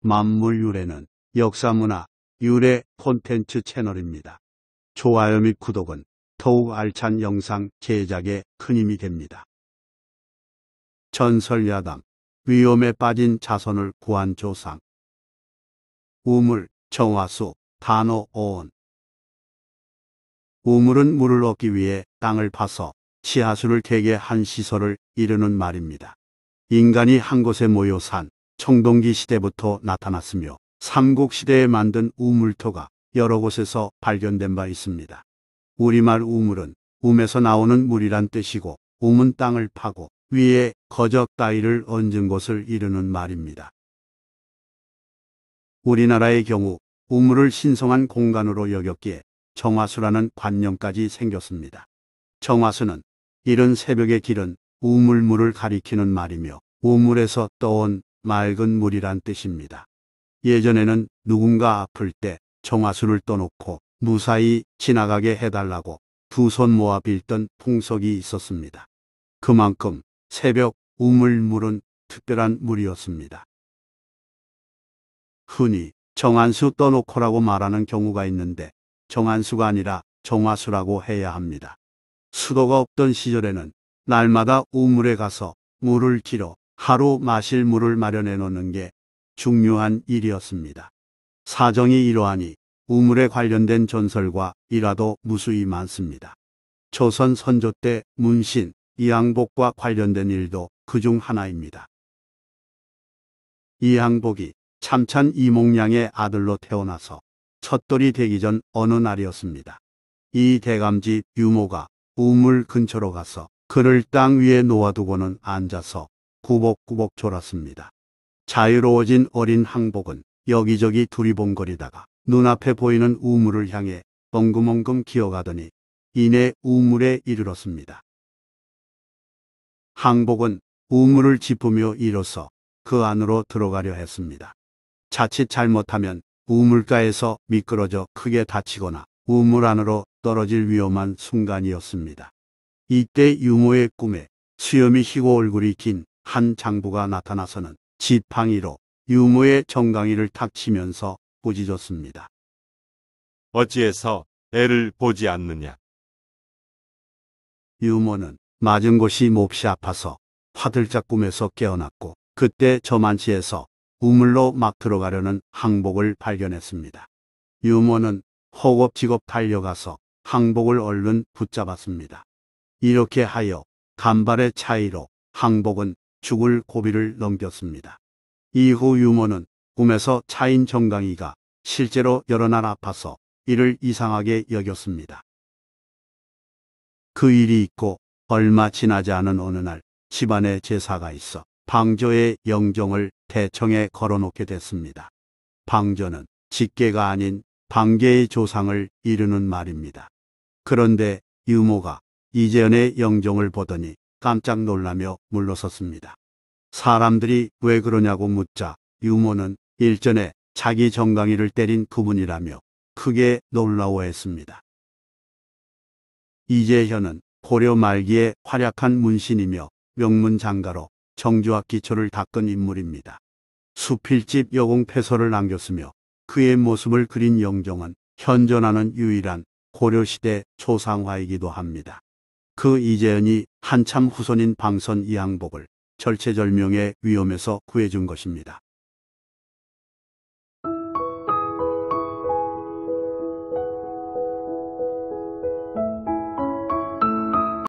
만물유래는 역사문화 유래 콘텐츠 채널입니다. 좋아요 및 구독은 더욱 알찬 영상 제작에 큰 힘이 됩니다. 전설야담, 위험에 빠진 자손을 구한 조상. 우물, 정화수, 단어 어원. 우물은 물을 얻기 위해 땅을 파서 지하수를 개게 한 시설을 이르는 말입니다. 인간이 한 곳에 모여 산 청동기 시대부터 나타났으며 삼국시대에 만든 우물터가 여러 곳에서 발견된 바 있습니다. 우리말 우물은 움에서 나오는 물이란 뜻이고 움은 땅을 파고 위에 거적 따위를 얹은 곳을 이르는 말입니다. 우리나라의 경우 우물을 신성한 공간으로 여겼기에 정화수라는 관념까지 생겼습니다. 정화수는 이른 새벽에 기른 우물물을 가리키는 말이며 우물에서 떠온 맑은 물이란 뜻입니다. 예전에는 누군가 아플 때 정화수를 떠놓고 무사히 지나가게 해달라고 두 손 모아 빌던 풍속이 있었습니다. 그만큼 새벽 우물물은 특별한 물이었습니다. 흔히 정한수 떠놓고라고 말하는 경우가 있는데 정한수가 아니라 정화수라고 해야 합니다. 수도가 없던 시절에는 날마다 우물에 가서 물을 길어 하루 마실 물을 마련해 놓는 게 중요한 일이었습니다. 사정이 이러하니 우물에 관련된 전설과 일화도 무수히 많습니다. 조선 선조 때 문신, 이항복과 관련된 일도 그중 하나입니다. 이항복이 참찬 이몽량의 아들로 태어나서 첫돌이 되기 전 어느 날이었습니다. 이 대감집 유모가 우물 근처로 가서 그를 땅 위에 놓아두고는 앉아서 꾸벅꾸벅 졸았습니다. 자유로워진 어린 항복은 여기저기 두리번거리다가 눈앞에 보이는 우물을 향해 엉금엉금 기어가더니 이내 우물에 이르렀습니다. 항복은 우물을 짚으며 일어서 그 안으로 들어가려 했습니다. 자칫 잘못하면 우물가에서 미끄러져 크게 다치거나 우물 안으로 떨어질 위험한 순간이었습니다. 이때 유모의 꿈에 수염이 희고 얼굴이 긴 한 장부가 나타나서는 지팡이로 유모의 정강이를 탁 치면서 꾸짖었습니다. 어찌해서 애를 보지 않느냐. 유모는 맞은 곳이 몹시 아파서 화들짝 꿈에서 깨어났고 그때 저만치에서 우물로 막 들어가려는 항복을 발견했습니다. 유모는 허겁지겁 달려가서 항복을 얼른 붙잡았습니다. 이렇게 하여 간발의 차이로 항복은 죽을 고비를 넘겼습니다. 이후 유모는 꿈에서 차인 정강이가 실제로 여러 날 아파서 이를 이상하게 여겼습니다. 그 일이 있고 얼마 지나지 않은 어느 날 집안에 제사가 있어 방조의 영정을 대청에 걸어놓게 됐습니다. 방조는 직계가 아닌 방계의 조상을 이르는 말입니다. 그런데 유모가 이재현의 영정을 보더니 깜짝 놀라며 물러섰습니다. 사람들이 왜 그러냐고 묻자 유모는 일전에 자기 정강이를 때린 그분이라며 크게 놀라워했습니다. 이재현은 고려 말기에 활약한 문신이며 명문장가로 정주학 기초를 닦은 인물입니다. 수필집 여공패서를 남겼으며 그의 모습을 그린 영정은 현존하는 유일한 고려시대 초상화이기도 합니다. 그 이재현이 한참 후손인 방선 이항복을 절체절명의 위험에서 구해준 것입니다.